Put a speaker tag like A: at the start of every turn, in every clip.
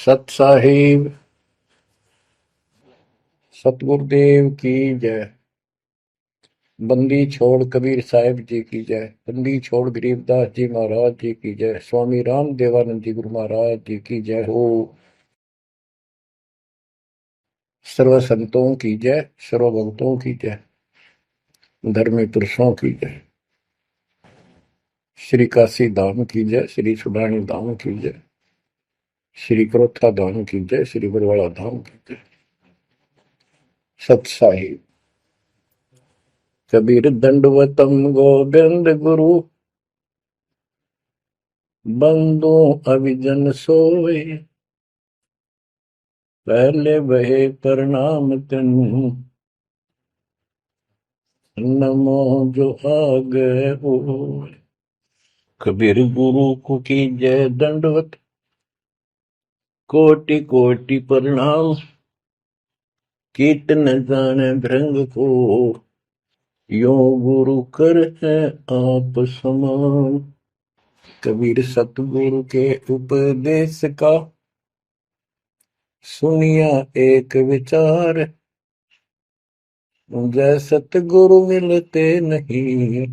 A: सत साहिब सतगुरुदेव की जय। बंदी छोड़ कबीर साहिब जी की जय। बंदी छोड़ गरीबदास जी महाराज जी की जय। स्वामी राम देवानंद जी गुरु महाराज जी की जय हो। सर्व संतों की जय, सर्व भक्तों की जय, धर्मी पुरुषों की जय। श्री काशी धाम की जय, श्री सुडानी धाम की जय, श्री क्रोथा धाम की जय, श्री बरवाड़ा धाम की जय। सत साहिब कबीर दंडवतम गोविंद गुरु, बंदो अभिजन सोए, पहले वहे प्रणाम तिन, नमो जो आगे हो। कबीर गुरु को की जय दंडवत, कोटि कोटि प्रणाम, कीर्तन जाने भृंग को, यो गुरु कर है आप समान। कबीर सतगुरु के उपदेश का, सुनिया एक विचार, जय सतगुरु मिलते नहीं,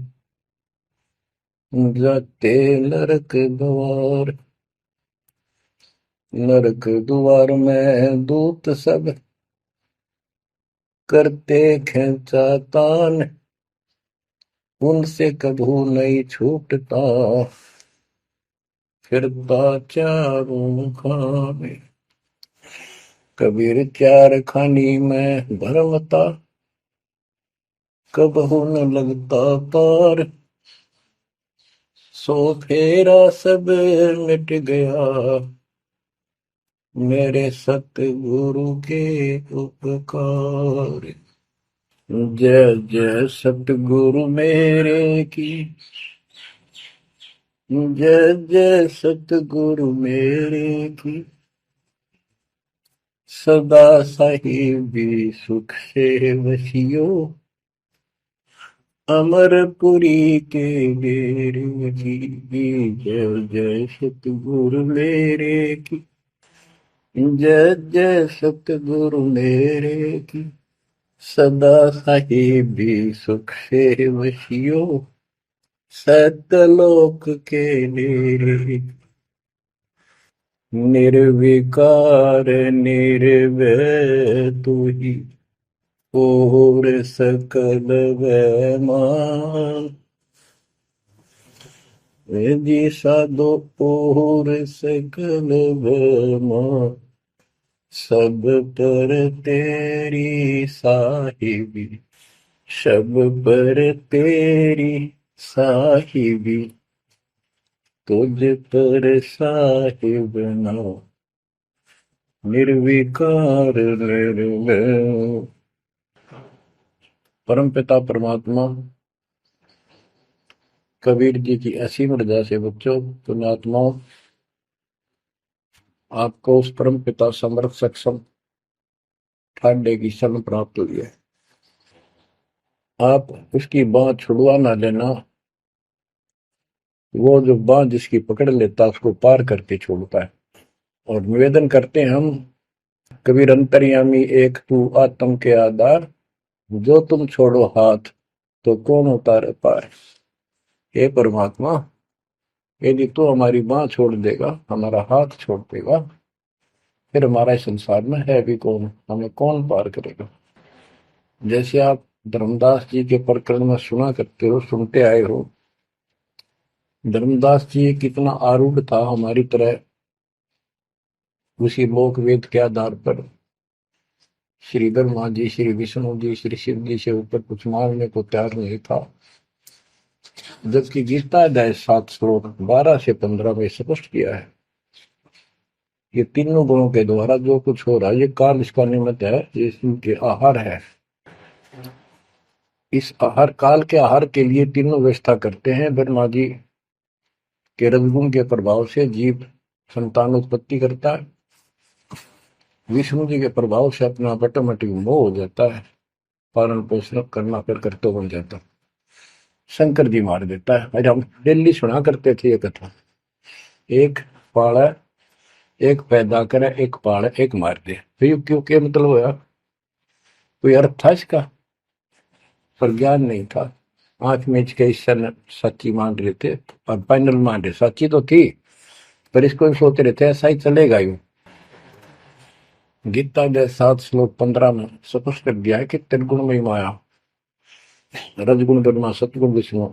A: जाते नरक द्वार। नरक द्वार में दूत सब, करते खेचा तान, उनसे कभू नहीं छूटता, फिरता चारों खाने। कबीर चार खानी में भरमता, कबहू न लगता पार, सो फेरा सब मिट गया, मेरे सतगुरु के उपकार। जय जय सतगुरु मेरे की, जय जय सतगुरु मेरे की, सदा साहिबी सुख से वसियो, अमरपुरी के डेरे की। जय जय सतगुरु मेरे की, जय जय सतगुरु मेरे की, सदा साहिबी सुख से वसियो, सतलोक के डेरे। निर्विकार निर्भय तू ही, और सकल वैमान, जी साधो और सकल वैमान, सब पर तेरी साहिबी, सब पर तेरी साहिबी, तुझ पर साहिब नाम, निर्विकार निर्भय। परम पिता परमात्मा कबीर जी की असीम रजा से बच्चों, पुण्यात्माओं, आपको उस परम पिता समर्थ सक्षम ठाडे की शरण प्राप्त हुई है। आप उसकी बांह छुड़वा ना लेना, वो जो बांह जिसकी पकड़ लेता उसको पार करके छोड़ता है। और निवेदन करते हैं हम, कबीर अंतर्यामी एक तू आत्म के आधार, जो तुम छोड़ो हाथ तो कौन उतारे पार। हे परमात्मा, यदि तू हमारी बांह छोड़ देगा, हमारा हाथ छोड़ देगा, फिर हमारा इस संसार में है भी कौन, हमें कौन पार करेगा। जैसे आप धर्मदास जी के प्रकरण में सुना करते हो, सुनते आए हो, धर्मदास जी कितना आरूढ़ था हमारी तरह, उसी लोक वेद के आधार पर श्री ब्रह्मा जी, श्री विष्णु जी, श्री शिव जी से ऊपर कुछ मांगने को तैयार नहीं था। जबकि गीता अध्याय 7 श्लोक 12 से 15 में स्पष्ट किया है, ये तीनों गुणों के द्वारा जो कुछ हो रहा है, ये काल इसका निमित्त है, ये इनके आहार है। इस आहार, काल के आहार के लिए तीनों व्यवस्था करते हैं। ब्रह्मा जी के रजगुण के प्रभाव से जीव संतान उत्पत्ति करता है, विष्णु जी के प्रभाव से अपना ऑटोमेटिक मोह हो जाता है, पालन पोषण करना फिर कर्तव्य बन जाता है, शंकर जी मार देता है। अरे हम डेली सुना करते थे ये कथा। एक पाड़ा एक पैदा करे, एक पाले, एक मार दे। फिर क्यों क्या मतलब होया? कोई अर्थ था इसका? पर ज्ञान नहीं था। आंख मीच के ईश्वर सच्ची मान रहे थे और फाइनल मान रहे, सच्ची तो थी पर इसको भी सोच रहे थे ऐसा ही चलेगा यूं। गीता के 7 श्लोक 15 में स्पष्ट कर दिया है कि त्रिगुण में माया, रजगुण ब्रह्मा, सतगुण विष्णु,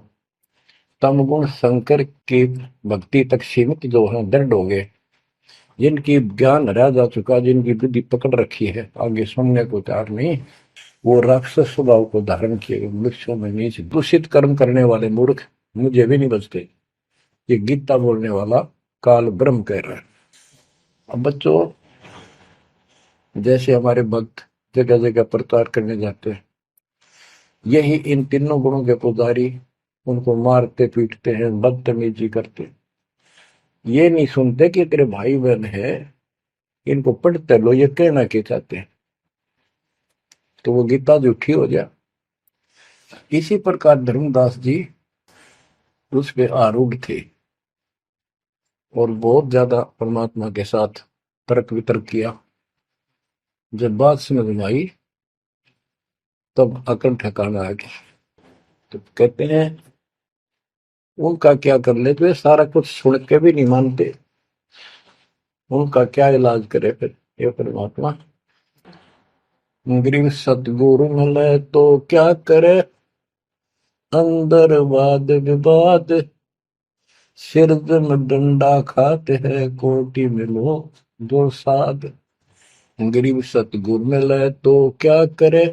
A: तम गुण शंकर की भक्ति तक सीमित जो है दृढ़ हो गए, जिनकी ज्ञान रह जा चुका, जिनकी बुद्धि पकड़ रखी है, आगे सुनने को तैयार नहीं, वो राक्षस स्वभाव को धारण किए वृक्षों में नीचे दूषित कर्म करने वाले मूर्ख मुझे भी नहीं बचते। ये गीता बोलने वाला काल ब्रह्म कह रहा है। अब बच्चों, जैसे हमारे भक्त जगह जगह प्रचार करने जाते हैं, यही इन तीनों गुणों के पुजारी उनको मारते पीटते हैं, बदतमीजी करते हैं। ये नहीं सुनते कि तेरे भाई बहन है, इनको पढ़ते लो, ये कहना के चाहते हैं, तो वो गीता झूठी हो जाए। इसी प्रकार धर्मदास जी उस पे आरूढ़ थे और बहुत ज्यादा परमात्मा के साथ तर्क वितर्क किया। जब बात समझ में आई तब अकल ठिकाना आ गया। तो कहते हैं उनका क्या कर ले, तो ये सारा कुछ सुन के भी नहीं मानते, उनका क्या इलाज करे फिर ये परमात्मा? गरीब सतगुरु मिले तो क्या करे, अंदर वाद विवाद, सिर में डंडा खाते हैं, कोटि में लो दो साध। गरीब सतगुरु मिले तो क्या करे,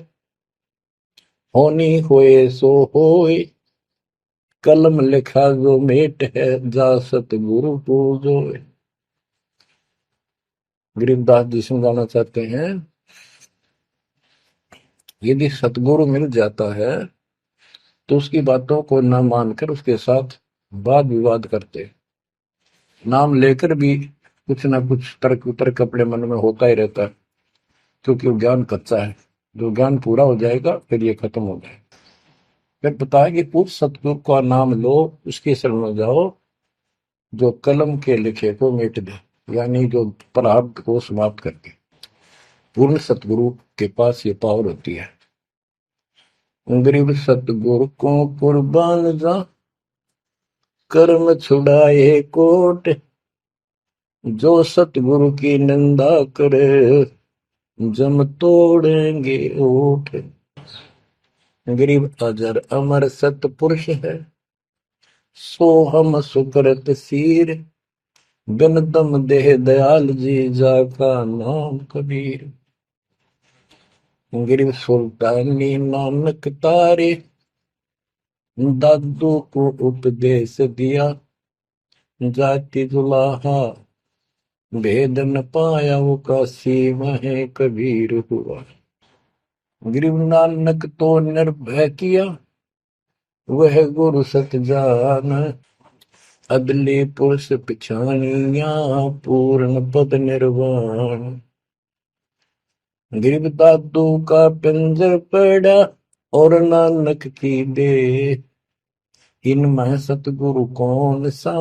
A: होनी होए सो होए, कलम लिखा जो मेट है, जा सतगुरु पूजो। गरीबदास जी समझाना चाहते हैं, यदि सतगुरु मिल जाता है तो उसकी बातों को न मानकर उसके साथ वाद विवाद करते, नाम लेकर भी कुछ ना कुछ तर्क वितर्क अपने मन में होता ही रहता है, क्योंकि वो ज्ञान कच्चा है। जो ज्ञान पूरा हो जाएगा फिर ये खत्म हो जाएगा। फिर बताया कि उस सतगुरु का नाम लो, उसकी शरण में जाओ जो कलम के लिखे को मिट दे, यानी जो प्रारब्ध को समाप्त कर दे। पूर्ण सतगुरु के पास ये पावर होती है। गरीब सतगुरु को कुर्बान जा, कर्म छुड़ाए कोट, जो सतगुरु की निंदा करे, जम तोड़ेंगे ओठ। गरीब अजर अमर सतपुरुष है, सो हम सुकृत सीर, बिन दम देह दयाल जी, जाका नाम कबीर। गरीब सुल्तानी नानक तारे, दादू को उपदेश दिया, जाति जुलाहा भेद न पाया, वो काशी में कबीर हुआ। गरीब नानक तो निर्भय किया, वह गुरु सत जान, अदले पुरुष पिछानिया, पूर्ण पद निर्वाण। गरीब दादू का पिंजर पड़ा, और नानक की दे, इनमें सतगुरु कौन सा,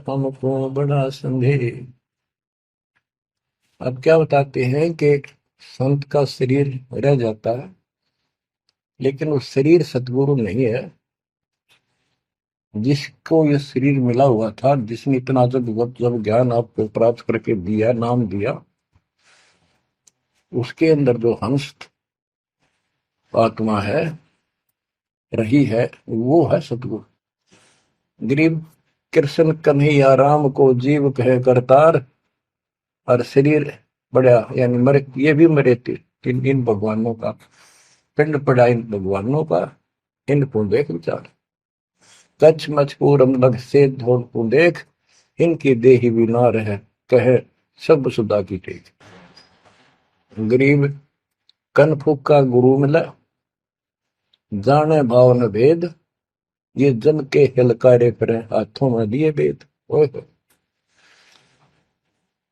A: हमको बड़ा संदेह। अब क्या बताते हैं कि संत का शरीर रह जाता है, लेकिन वो शरीर सतगुरु नहीं है। जिसको ये शरीर मिला हुआ था, जिसने इतना जब ज्ञान आपको प्राप्त करके दिया, नाम दिया, उसके अंदर जो हंस आत्मा है, रही है, वो है सतगुरु। गरीब कृष्ण कन्हैया राम को जीव कहे करतार, और शरीर बड़ा यानी मरे, ये भी मरे थे इन भगवानों का, पिंड पड़ा इन भगवानों का, इनको देख विचार, कच्छ मचपूरम लग से धोल को देख, इनकी देही भी ना रहे, कहे सब सुधा की टेक। गरीब कन फूका गुरु मिला, जाने भाव न भेद, ये जन के हिलकारे फिरे, हाथों में दिए भेद। ओए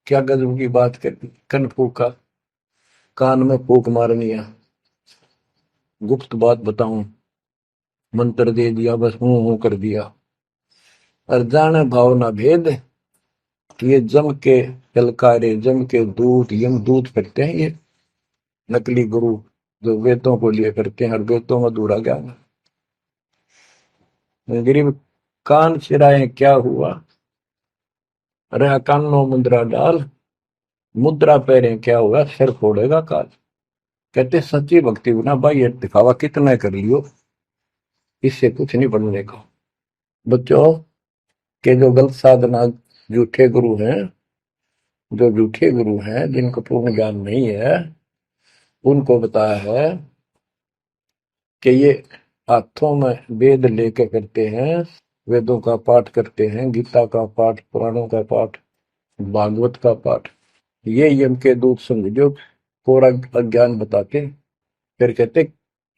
A: क्या गजब की बात कर, कन फूका, कान में फूक मारनी है, गुप्त बात बताऊं, मंत्र दे दिया, बस हूं कर दिया, और जाने भाव न भेद, ये जम के ललकारे, जम के दूत, यम दूत फिरते हैं ये नकली गुरु जो वेदों को लिए करते हैं और वेदों में अधूरा ज्ञान। गरीब कान चिराए क्या हुआ, रहा कानों मुद्रा डाल, मुद्रा पहरे क्या हुआ, सिर फोड़ेगा काल। कहते सच्ची भक्ति बिना भाई ये दिखावा कितना कर लियो, इससे कुछ नहीं बनने का। बच्चों के जो गलत साधना, झूठे गुरु हैं, जो झूठे गुरु हैं जिनको पूर्ण ज्ञान नहीं है, उनको बताया है कि ये हाथों में वेद लेके करते हैं, वेदों का पाठ करते हैं, गीता का पाठ, पुराणों का पाठ, भागवत का पाठ। ये यम के दूत समझो पूरा अज्ञान बताते। फिर कहते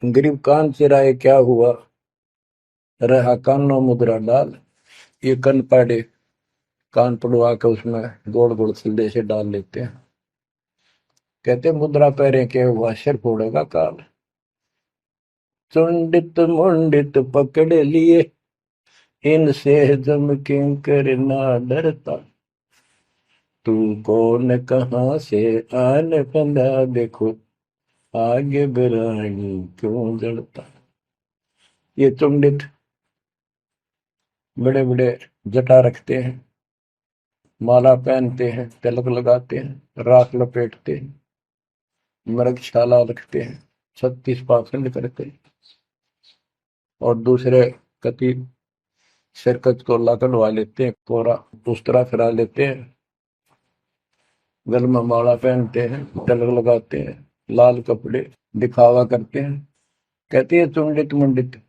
A: गरीब कान चिराए क्या हुआ, रहा कानों मुद्रा डाल। ये कन पाड़े, कान पड़वा के उसमें गोड़ गोड़ सिल्ले से डाल लेते हैं। कहते मुद्रा पहरे के हुआ, सिर फोड़ेगा काल। चुंडित मुंडित पकड़ लिए, इनसे जम किंकर ना डरता। तू कौन कहाँ से आन बंदा, देखो आगे बिरानी क्यों जड़ता। ये चुंडित बड़े बड़े जटा रखते हैं, माला पहनते हैं, तिलक लगाते हैं, राख लपेटते हैं, मृगशाला रखते हैं, 36 पाखंड करते हैं, और दूसरे कति शिरकत को ला कटवा लेते हैं, कोरा दूसरा फिरा लेते हैं, गल में माला पहनते हैं, तिलक लगाते हैं, लाल कपड़े दिखावा करते हैं। कहते हैं चुंडित मुंडित,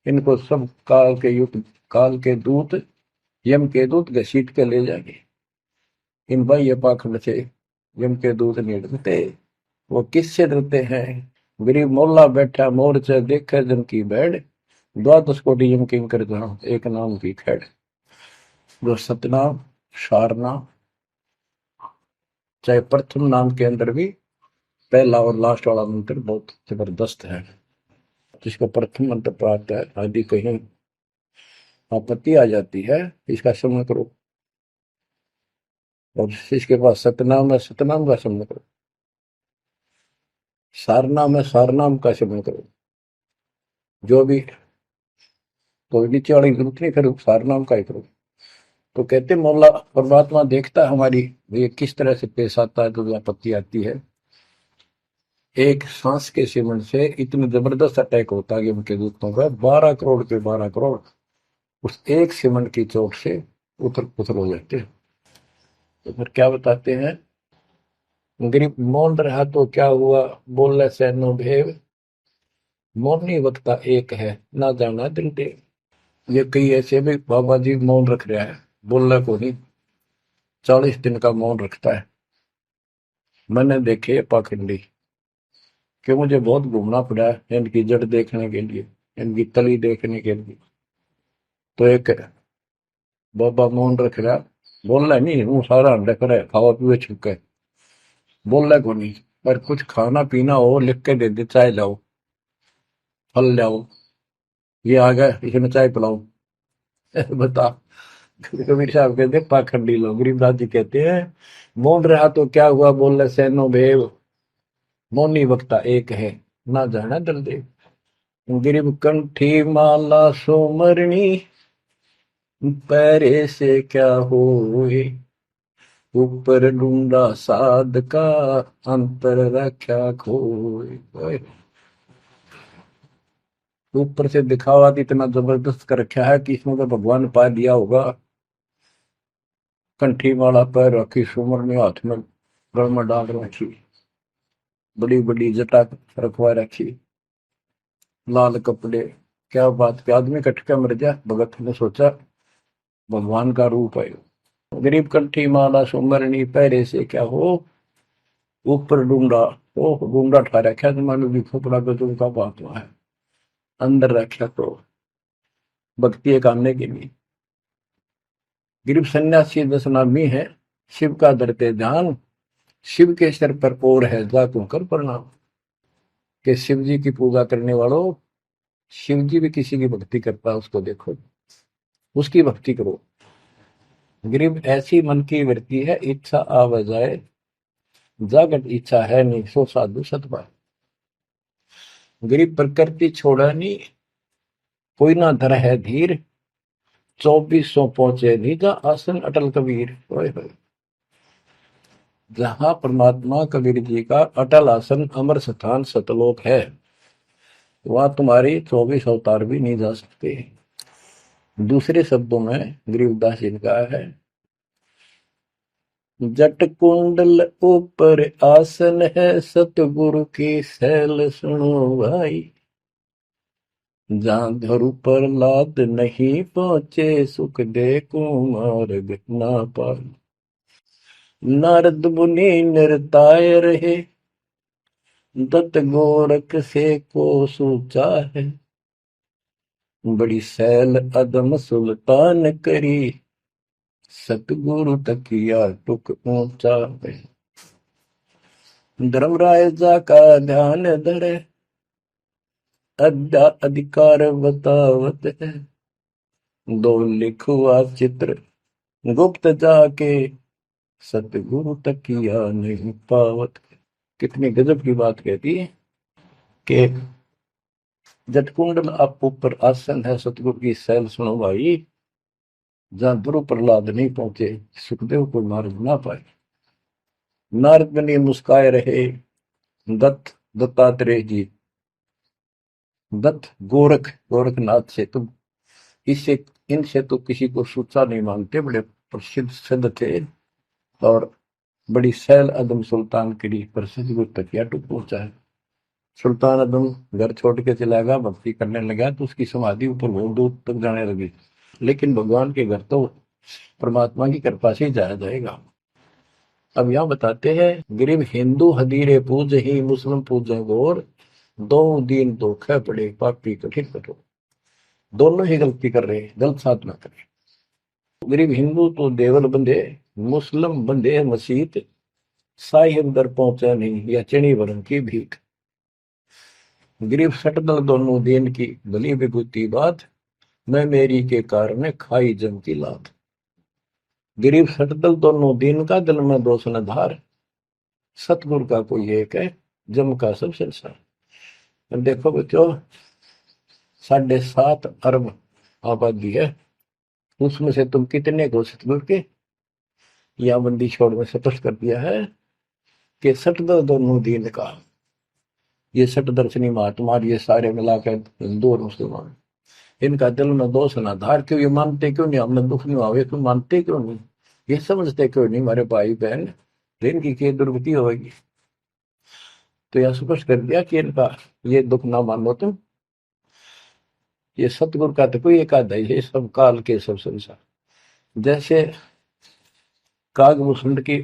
A: इनको सब काल के युग, काल के दूत, यम के दूत घसीट के ले जाएंगे। इन भाई ये पाखंड से यम के दूत नहीं डरते। वो किससे डरते हैं, गरीब मोल्ला बैठा मोर्चा देखे जन की बैठ, द्वादश कोटि यम किंकर जहां, एक नाम की खैड़। जो सतनाम, सारनाम, चाहे प्रथम नाम के अंदर भी पहला और लास्ट वाला मंत्र बहुत जबरदस्त है। जिसको प्रथम मंत्र प्राप्त है, आदि कहीं आपत्ति आ जाती है, इसका स्मरण करो। और जिसके पास सतनाम है, सतनाम का स्मरण करो। सारनाम है, सारनाम का स्मरण करो। जो भी कोई नीचे वाली जरूरत नहीं, फिर सारनाम का ही करो। तो कहते मौला परमात्मा देखता है हमारी ये किस तरह से पेश आता है, जो आपत्ति आती है। एक सांस के सिमरण से इतने जबरदस्त अटैक होता है कि उनके दूतों का 12 करोड़ के 12 करोड़ उस एक सिमरण की चोट से उथल पुथल हो जाते हैं। तो फिर क्या बताते हैं, गरीब मौन रहा तो क्या हुआ, बोले सैनो भेव, मौनी वक्ता एक है, ना जाना दिल देव। ये कई ऐसे भी बाबा जी मौन रख रहा है, बोलने को नहीं, 40 दिन का मौन रखता है। मैंने देखे पाखंडी कि मुझे बहुत घूमना पड़ा है इनकी जड़ देखने के लिए, इनकी तली देखने के लिए। तो एक बाबा मौन रख रहा, बोल रहा नहीं, हूँ सारा रख रहा है, खावा पीवे छुके, बोल रहा को नहीं। पर कुछ खाना पीना हो लिख के दे दे, चाय लाओ, फल लाओ, ये आ गया इसमें चाय पिलाओ। बता। कबीर साहब कहते पाखंडी लोग, गरीबदास जी कहते हैं मौन रहा तो क्या हुआ, बोल रहे सैनो भेव, मौनी वक्ता एक है, ना जाना दल देव। गिरिव कंठी माला सोमरणी, पैरे से क्या होए, ऊपर ढूंढा साध का, अंतर रख्या खोए। ऊपर से दिखावा इतना जबरदस्त कर रखा है कि इसमें तो भगवान पा दिया होगा। कंठी माला पैर रखी, सुमरनी हाथ में गल में डाल रखी, बड़ी बड़ी जटा रखवा रखी, लाल कपड़े। क्या बात के आदमी कट के मर जाए, भगत ने सोचा भगवान का रूप है। गरीब कंठी माला सुमरनी, पैरे से क्या हो, ऊपर डूंगा, ओ डूंगा ठा रखा तो मानो भी खोपड़ा गजब का बात हुआ है, अंदर रखा तो भक्ति करने के लिए। गरीब सन्यासी दशनामी है, शिव का धरते ध्यान, शिव के सिर पर और है जातों कर प्रणाम। कि शिव जी की पूजा करने वालों, शिव जी भी किसी की भक्ति करता है, उसको देखो, उसकी भक्ति करो। गरीब ऐसी मन की वृत्ति है, इच्छा आव जाए, जागत इच्छा है नहीं, सो साधु सतपाल। गरीब प्रकृति छोड़ा नहीं, कोई ना धर है धीर, 2400 पहुंचे निजा आसन अटल कबीर। ओए होए। जहां परमात्मा कबीर जी का अटल आसन अमर स्थान सतलोक है, वहां तुम्हारी 24 अवतार भी नहीं जा सकते। दूसरे शब्दों में गरीबदास जी ने कहा है, जट कुंडल ऊपर आसन है, सतगुरु की सैल सुनो भाई। जहां धरु पर लाद नहीं पहुंचे, सुख दे कुमार्ग ना पाए। नारद मुनि निरताय रहे, दत्त गोरख से को सूचा है। बड़ी सैल अदम सुल्तान करी, सतगुरु तकिया टुक ऊंचा है। धर्मराजा का ध्यान धरे, अधिकार बतावत है। दो लिखुआ चित्र गुप्त जाके, सतगुरु तकिया नहीं पावत। कितनी गजब की बात कहती है कि जटकुंडल आप ऊपर आसन है, सतगुरु की सैल सुनो भाई। जहां ध्रुव प्रहलाद नहीं पहुंचे, सुखदेव को मार्ग ना पाए। नारद मुनि मुस्काए रहे, दत्तात्रेय जी, दत्त गोरख गोरखनाथ से तुम इससे इनसे तो किसी को सूचा नहीं मानते, बड़े प्रसिद्ध सिद्ध थे। और बड़ी सैल अदम सुल्तान की पर सतगुरु तक या टूट पहुंचा है। सुल्तान अदम घर छोड़ के चला गया, भक्ति करने लगा, तो उसकी समाधि ऊपर बहुत दूर तक जाने लगी। लेकिन भगवान के घर तो परमात्मा की कृपा से ही जाया जाएगा। अब यहाँ बताते हैं, गरीब हिंदू हदीरे पूज ही, मुस्लिम पूजे गौर, दो दीन धोखे पड़े, पापी कठिन कठोर। दोनों ही गलती कर रहे हैं, गलत साधना कर रहे हैं। गरीब हिंदू तो देवल बंधे, मुस्लिम बंधे मसीत, साई अंदर पहुंचा नहीं, या चणी वरण की भीख। गरीब सटदल दोनों दीन की भली विभूति बात, मैं मेरी के कारण खाई जम की लात। गरीब सटदल दोनों दीन का, दिल में दोष न धार, सतगुरु का कोई एक है, जम का सब संसार। देखो बच्चों, 7.5 अरब आबादी है, उसमें से तुम कितने को सतगुरु के या बंदी छोड़ में स्पष्ट कर दिया है कि सटदल दोनों दीन का। ये सट दर्शनी महात्मा, ये सारे मिलाकर हिंदू और मुसलमान, इनका दिल में दोष ना धार। क्यों ये मानते क्यों नहीं, हमने दुख नहीं आवे, क्यों मानते क्यों नहीं, ये समझते क्यों नहीं हमारे भाई बहन, इनकी क्या दुर्गति होगी। तो यह स्पष्ट कर दिया कि इनका ये दुख ना मानो तुम। ये सतगुरु का तो कोई एक आधा ही, सब काल के सब संसार। जैसे कागभूषण की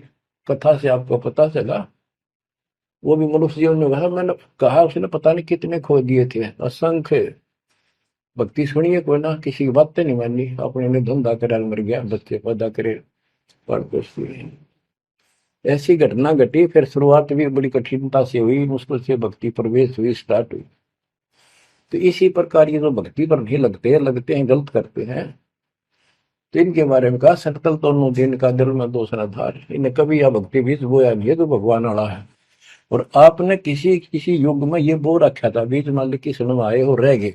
A: कथा से आपको पता चला, वो भी मनुष्य जीवन में कहा, मैंने कहा उसने पता नहीं कितने खो दिए थे, असंख्य। भक्ति सुनिए, कोई ना किसी की बातें नहीं मानी, अपने ने धंधा करे, मर गया, बच्चे पैदा करे, पर कुछ नहीं। ऐसी घटना घटी, फिर शुरुआत भी बड़ी कठिनता से हुई, मुश्किल से भक्ति प्रवेश हुई, स्टार्ट हुई। तो इसी प्रकार ये जो भक्ति पर नहीं लगते हैं, गलत करते हैं, तो इनके बारे में कहा, सकल दोनों दिन का दिल में दोष न धार। इन्हें कभी यह भक्ति बीज बोया नहीं है, तो भगवान वाला है। और आपने किसी किसी युग में ये बो रखा था, बीज मान ली किसी में आए हो रह गए,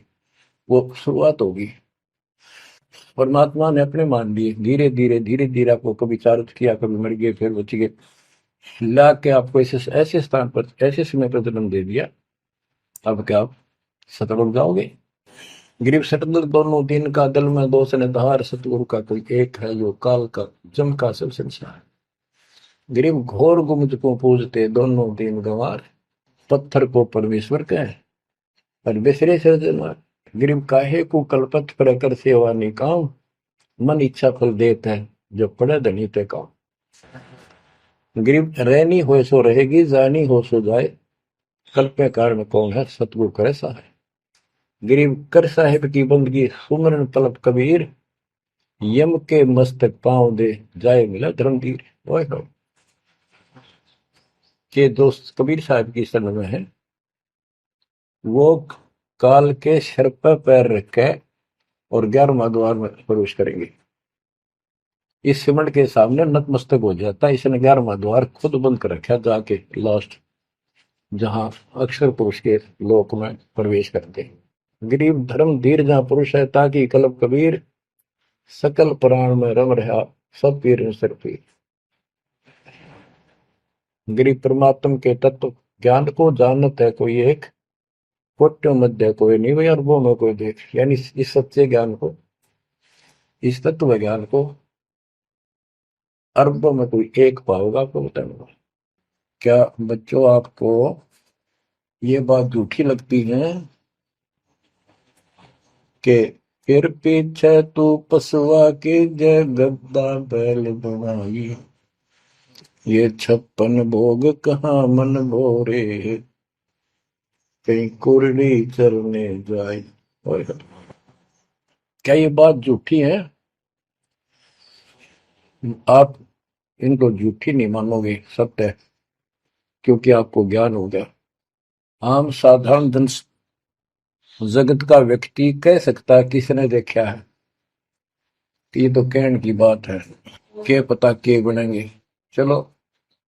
A: वो शुरुआत होगी। परमात्मा ने अपने मान लिए, धीरे धीरे धीरे धीरे आपको कभी चारित किया, कभी मर गए, फिर बच गए, ला के आपको ऐसे ऐसे स्थान पर, ऐसे समय पर जन्म दे दिया। अब क्या आप सतल हो जाओगे। गरीब सटदल दोनों दिन का, दिल में दोष ने धार, सतगुरु का कोई एक है, जो काल का जम का सब संसार। गरीब घोर गुमज को पूजते, दोनों दिन गंवार, पत्थर को परमेश्वर कहे पर बिसरे सृजनहार। गरीब काहे को कलपत पर कर सेवा निकाम, मन इच्छा फल देता है, जो पड़े धनी ते काम। गरीब रहनी हो सो रहेगी, जानी हो सो जाए, कल्पे कारण कौन है, सतगुरु करे सहाय। गरीब कर साहिब की बंदगी, सुमरन तलब कबीर, यम के मस्तक पांव दे, जाए मिला धर्मवीर। ओए हो, के दोस्त कबीर साहब की शरण में है, वो काल के सिर पर पैर रख के और 11वां द्वार में प्रवेश करेंगे। इस सिमट के सामने नतमस्तक हो जाता है। इसने 11वां द्वार खुद बंद कर रखा जाके लास्ट, जहां अक्षर पुरुष के लोक में प्रवेश करते हैं। गरीब धर्म धीर जहां पुरुष है, ताकि कलब कबीर सकल प्राण में रम रहा सब पीर सिर पीर। गरीब परमात्म के तत्व ज्ञान को जानत है कोई एक, कोट्यों मध्य कोई नहीं भाई, अरबों में कोई देख। यानी इस सच्चे ज्ञान को, इस तत्व ज्ञान को अरबों में कोई एक पाओगा, आपको बताऊंगा। क्या बच्चों आपको ये बात झूठी लगती है कि फिर पीछे तू पसवा के जय गद्दा बैल बनाई, ये 56 भोग कहाँ मन भोरे, कहीं कुरली चरने जाए। क्या ये बात झूठी है? आप इनको झूठी नहीं मानोगे, सत्य है, क्योंकि आपको ज्ञान हो गया। आम साधारण धन जगत का व्यक्ति कह सकता है किसने देखा है, कि ये तो कहने की बात है, के पता के बनेंगे। चलो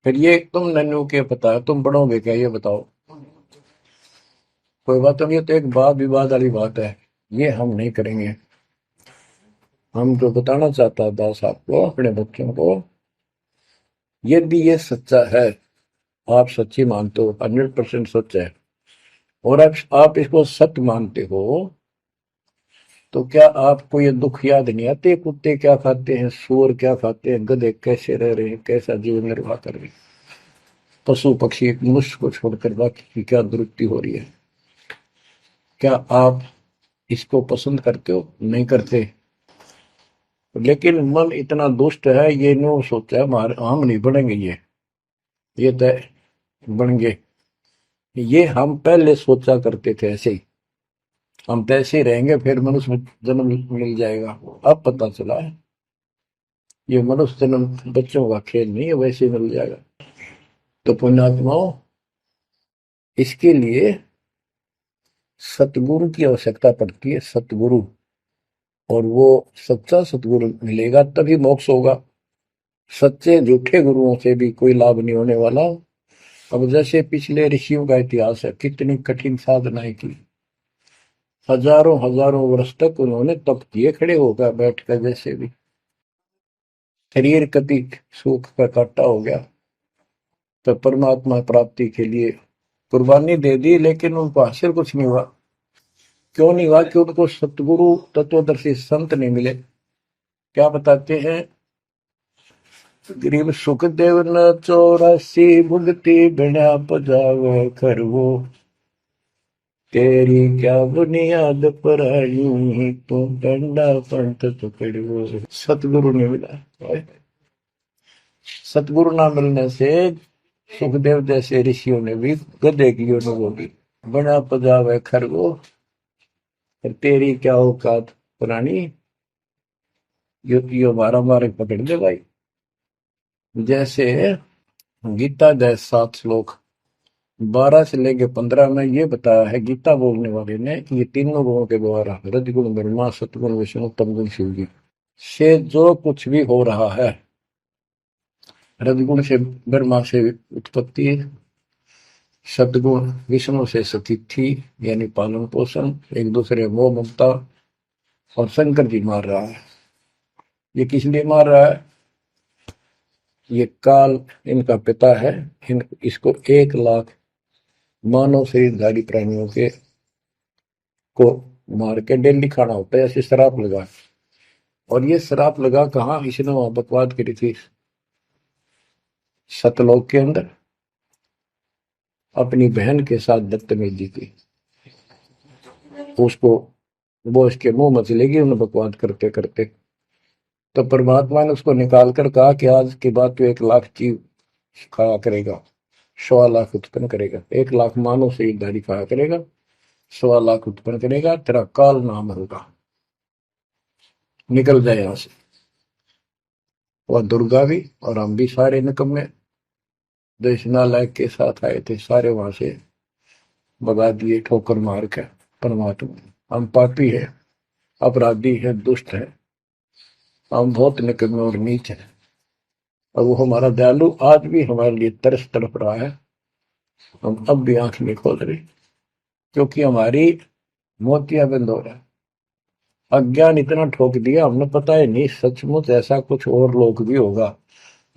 A: फिर ये तुम नन्नू के पता है, तुम बढ़ोगे क्या, ये बताओ। कोई बात नहीं, ये तो एक वाद विवाद वाली बात है, ये हम नहीं करेंगे। हम जो बताना चाहता है दास आपको, अपने बच्चों को, यदि ये सच्चा है, आप सच्ची मानते हो, 100% सच है, और आप इसको सत्य मानते हो, तो क्या आपको ये दुख याद नहीं आते? कुत्ते क्या खाते हैं, सूअर क्या खाते हैं, गधे कैसे रह रहे हैं, कैसा जीवन निर्वाह कर रहे हैं, पशु पक्षी मनुष्य को छोड़कर बाकी की क्या दुरुक्ति हो रही है। क्या आप इसको पसंद करते हो? नहीं करते। लेकिन मन इतना दुष्ट है, ये नो सोचा हमारे हम नहीं बनेंगे, ये तय बन गए। ये हम पहले सोचा करते थे ऐसे ही, हम तो ऐसे ही रहेंगे, फिर मनुष्य जन्म मिल जाएगा। अब पता चला है ये मनुष्य जन्म बच्चों का खेल नहीं है, वैसे ही मिल जाएगा। तो पुण्यात्माओं, इसके लिए सतगुरु की आवश्यकता पड़ती है, सतगुरु। और वो सच्चा सतगुरु मिलेगा तभी मोक्ष होगा। सच्चे झूठे गुरुओं से भी कोई लाभ नहीं होने वाला। अब जैसे पिछले ऋषियों का इतिहास है, कितनी कठिन साधनाएं की, हजारों हजारों वर्ष तक उन्होंने तप किए, खड़े होकर बैठकर जैसे भी। शरीर कभी सूख का काटा हो गया, तो परमात्मा प्राप्ति के लिए कुर्बानी दे दी, लेकिन उनको हासिल कुछ नहीं हुआ। क्यों नहीं हुआ? कि उनको सतगुरु तत्वदर्शी संत नहीं मिले। क्या बताते हैं? गरीब सुखदेव न 84 भुगती बिना पजावे खरवो, तेरी क्या बुनियाद पर आई, तू डंडा पंथ पकड़ो। सतगुरु नहीं मिला। सतगुरु ना मिलने से सुखदेव जैसे ऋषियों ने भी गधे की अनुभूति, बना पजावे खरगो, तेरी क्या औकात पुरानी, यो मारा मारे पकड़ दे भाई। जैसे गीता जय 7 श्लोक 12 से लेके 15 में ये बताया है गीता बोलने वाले ने, कि ये तीनों गुणों के द्वारा, रजगुण ब्रह्मा, सतगुण विष्णु, तमगुण शिव जी से जो कुछ भी हो रहा है, रजगुण से ब्रह्मा से उत्पत्ति, सतगुण विष्णु से स्थिति यानी पालन पोषण, एक दूसरे मोह ममता, और शंकर जी मार रहा है। ये किस लिए मार रहा है? ये काल इनका पिता है। इसको 1 लाख मानव शरीरधारी प्राणियों के को मार के डेली खाना होता है, ऐसे शराब लगा। और ये शराब लगा कहाँ? इसने वहां बकवाद करी थी सतलोक के अंदर, अपनी बहन के साथ बदतमीजी की। उसको वो इसके मुंह में चलेगी उन्हें बकवाद करते करते। तो परमात्मा ने उसको निकाल कर कहा कि आज के बाद तो 1 लाख जीव खाया करेगा, 1.25 लाख उत्पन्न करेगा, 1 लाख मानव से दाढ़ी खाया करेगा, 1.25 लाख उत्पन्न करेगा, तेरा काल नाम होगा, निकल जाए यहां से। वह दुर्गा भी और हम भी सारे निकम्मे जो इस नालायक के साथ आए थे, सारे वहां से भगा दिए ठोकर मार के। परमात्मा, हम पापी है, अपराधी है, दुष्ट है, हम बहुत निकम्मे और नीच हैं, और वो हमारा दयालु आज भी हमारे लिए तरस तड़प रहा है। हम अब भी आंख नहीं खोल रहे, क्योंकि हमारी मोतियां बंद हो रहा है। अज्ञान इतना ठोक दिया हमने, पता ही नहीं सचमुच ऐसा कुछ और लोग भी होगा।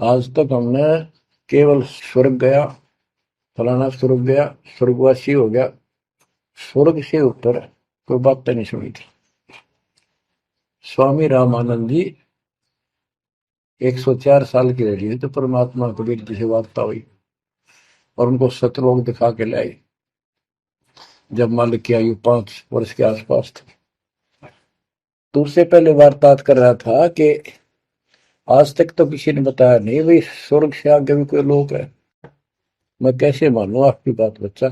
A: आज तक हमने केवल स्वर्ग गया, फलाना स्वर्ग गया, स्वर्गवासी हो गया, स्वर्ग से ऊपर कोई बात तो नहीं सुनी थी। स्वामी रामानंद जी 104 साल की रही तो परमात्मा कबीर जी से वार्ता हुई और उनको सतलोक दिखा के लाई, जब मालिक की आयु 5 वर्ष के आसपास थी। तो उससे पहले वार्तालाप कर रहा था कि आज तक तो किसी ने बताया नहीं भाई स्वर्ग से आगे भी कोई लोक है, मैं कैसे मानूं आपकी बात बच्चा।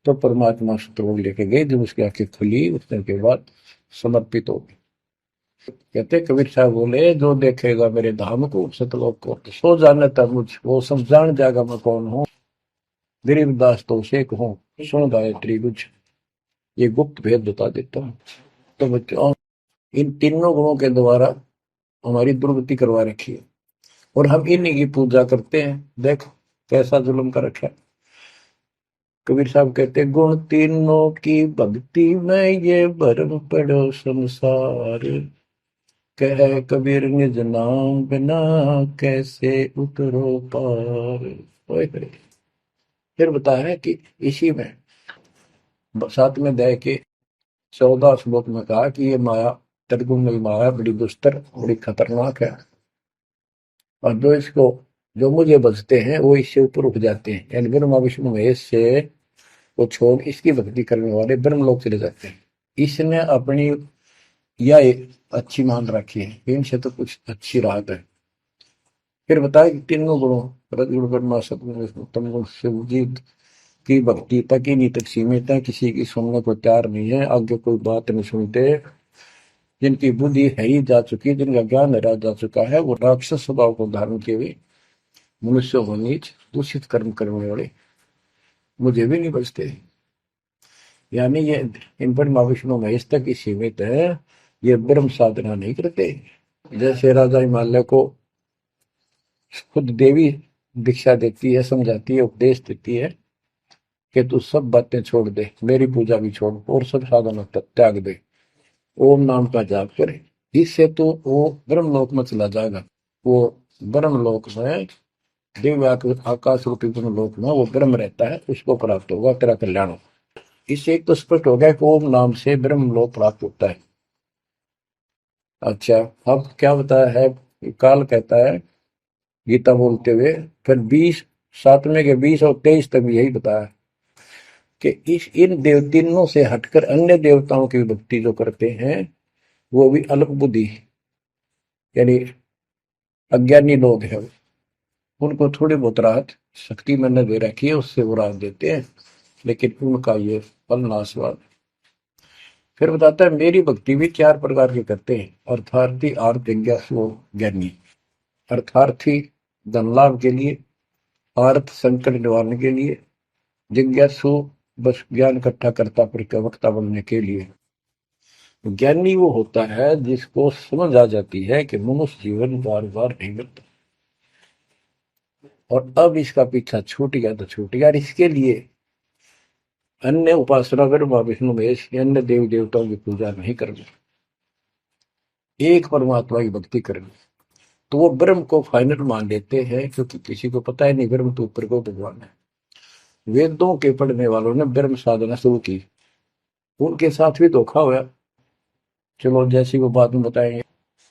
A: तो परमात्मा सतलोक लेके गए, जब उसकी आंखें खुली उतने के बाद समर्पित हो गई। कहते कबीर साहब बोले, जो देखेगा मेरे धाम को सतलोक को तो सो जाने तक मुझ वो सब जान जाएगा मैं कौन हूँ। गरीबदास तो उसे कहूँ सुन गायत्री कुछ, ये गुप्त भेद बता देता हूँ। तो बच्चों इन तीनों गुणों के द्वारा हमारी दुर्गति करवा रखी है, और हम इन्हीं की पूजा करते हैं। देख कैसा जुल्म कर रखा है। कबीर साहब कहते हैं, गुण तीनों की भक्ति में ये भरम पड़ो संसार, कह कबीर निज नाम बिना कैसे उतरो पार। ओए होए। फिर बताया है कि इसी में 7वें अध्याय के 14 श्लोक में कहा कि ये माया त्रिगुण माया बड़ी दुस्तर बड़ी खतरनाक है, और जो इसको जो मुझे बचते हैं वो इससे ऊपर उठ जाते हैं, यानी ब्रह्मा विष्णु महेश से वो छोड़ इसकी भक्ति करने वाले ब्रह्मलोक चले जाते हैं। इसने अपनी यह अच्छी मान रखी है, इनसे तो कुछ अच्छी राहत है। फिर बताया कि तीनों गुणों रजगुण ब्रह्मा सतगुण विष्णु तम गुण शिव जी की भक्ति तक ही नहीं तक सीमित है, किसी की सुनने को तैयार नहीं है, आगे कोई बात नहीं सुनते। जिनकी बुद्धि है ही जा चुकी है, जिनका ज्ञान हरा जा चुका है, वो राक्षस स्वभाव को धारण किए हुए मनुष्य को नीच दूषित कर्म करने वाले मुझे भी नहीं बचते। यानी ये इन ब्रह्मा विष्णु महेश तक ही सीमित है, ये ब्रह्म साधना नहीं करते। जैसे राजा हिमालय को खुद देवी दीक्षा देती है, समझाती है, उपदेश देती है कि तू सब बातें छोड़ दे, मेरी पूजा भी छोड़ और सब साधना त्याग दे, ओम नाम का जाप करे, इससे तो वो ब्रह्मलोक में चला जाएगा। वो ब्रह्मलोक में दिव्य आकाश रूपी ब्रह्मलोक में वो ब्रह्म रहता है, उसको प्राप्त होगा, तेरा कल्याण होगा। इससे एक तो स्पष्ट हो गया कि ओम नाम से ब्रह्मलोक प्राप्त होता है। अच्छा, अब क्या बताया है, काल कहता है गीता बोलते हुए, फिर 20 7वें के 20 और 23 तक भी यही बताया कि इस इन देव तीनों से हटकर अन्य देवताओं की भक्ति जो करते हैं वो भी अल्प बुद्धि यानी अज्ञानी लोग हैं, उनको थोड़ी बहुत राहत शक्ति मैंने दे रखी है, उससे वो राहत देते हैं, लेकिन उनका ये फल नाशवान। फिर बताता है मेरी भक्ति भी 4 प्रकार की करते हैं, अर्थार्थी आर्थ जिज्ञासु ज्ञानी। अर्थार्थी धन लाभ के लिए, आर्थ संकट निवारने के लिए, जिज्ञासु बस ज्ञान इकट्ठा करता प्रवक्ता बनने के लिए। ज्ञानी वो होता है जिसको समझ आ जाती है कि मनुष्य जीवन बार बार नहीं मिलता, और अब इसका पीछा छूट गया तो छूट गया, और इसके लिए अन्य उपासना ब्रह्मा विष्णु महेश अन्य देवी देवताओं की पूजा नहीं करनी, एक परमात्मा की भक्ति करनी। तो वो ब्रह्म को फाइनल मान लेते हैं, क्योंकि किसी को पता ही नहीं ब्रह्म तो ऊपर को भगवान है। वेदों के पढ़ने वालों ने ब्रह्म साधना शुरू की, उनके साथ भी धोखा हुआ। चलो जैसी वो बात में बताएंगे।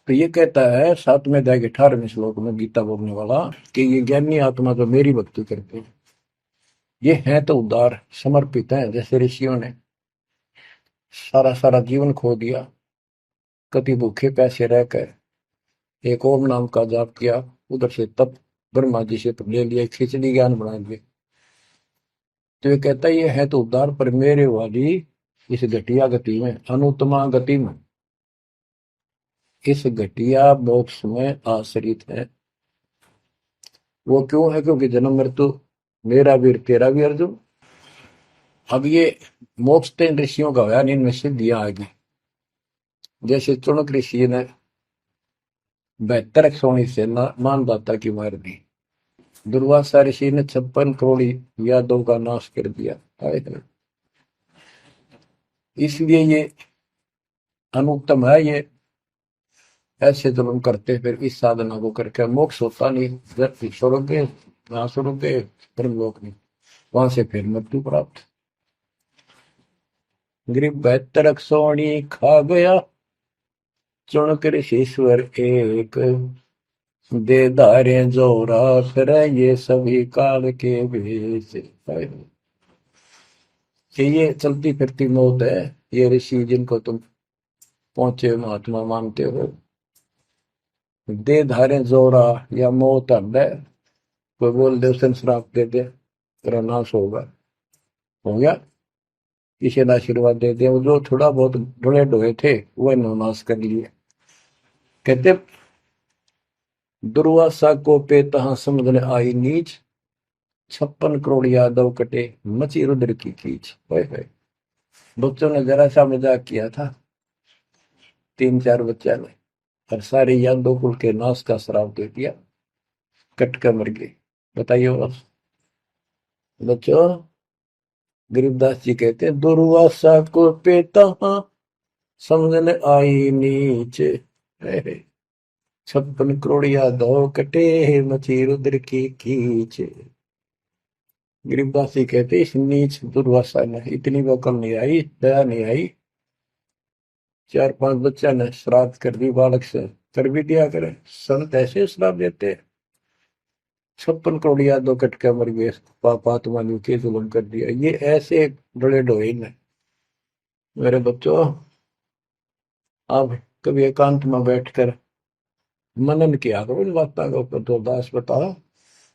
A: तो ये कहता है 7वें अध्याय के 18वें श्लोक में गीता बोलने वाला कि ये ज्ञानी आत्मा जो मेरी भक्ति करते हैं ये है तो उदार समर्पित है, जैसे ऋषियों ने सारा सारा जीवन खो दिया, कति भूखे पैसे रहकर एक ओम नाम का जाप किया, उधर से तप ब्रह्मा जी से ले लिया, खिचड़ी ज्ञान बना दिए। तो ये कहता है ये है तो उदार, पर मेरे वाली इस घटिया गति में अनुत्तमा गति में इस घटिया मोक्ष में आश्रित है। वो क्यों है, क्योंकि जन्म मृत्यु मेरा वीर तेरा भी अर्जुन। अब ये मोक्ष तीन ऋषियों का होया, इनमें सिद्धियां आ गई। जैसे चुनक ऋषि ने 72 सोनी से मानदाता की मार दी। दुर्वासा ऋषि ने 56 करोड़ यादव का नाश कर दिया। इसलिए ये अनुत्तम है। ये ऐसे जुल्म करते फिर इस साधना को करके मोक्ष होता नहीं। जब स्वर्ग गए, वहां स्वर्ग गए, ब्रह्मलोक नहीं, वहां से फिर मृत्यु प्राप्त। गरीब 72 सोनी खा गया, चुनक ऋषिश्वर एक, दे धारे जोरा फिर ये सभी काल के भेष। ये चलती फिरती मौत है। ये ऋषि जिनको तुम पहुंचे महात्मा मानते हो, दे धारे जोरा या मौत है। कोई बोल दे उसे श्राप दे दे, तेरा नाश होगा, हो गया। किसी ने आशीर्वाद दे दिया, जो थोड़ा बहुत ढोए ढोए थे वह नाश कर लिए। कहते दुर्वासा को पे तहां समझने आई नीच, 56 करोड़ यादव कटे मची रुद्र की कीच। बच्चों ने जरा सा मजाक किया था, 3-4 बच्चा ने, और सारे यादव कुल के नाश का श्राप दे दिया, कट कर मर गए। बताइए बच्चों। गरीबदास जी कहते हैं दुर्वासा को पे तहां समझने आई नीच, 56 करोड़ यादव कटे मची रुद्र की कीच। गरीबदास जी कहते इस नीच दुर्वासा ने इतनी वकल नहीं आई, दया नहीं आई। 4-5 बच्चा ने श्राद्ध कर दी, बालक से कर भी दिया करे। संत ऐसे श्राप देते, 56 करोड़ यादव कट के मर गए, पापात्मा ने के जुल्म कर दिया। ये ऐसे डले डोए ने। मेरे बच्चों, आप कभी एकांत में बैठकर मनन किया करो इन बातों के ऊपर। तो दास बताओ,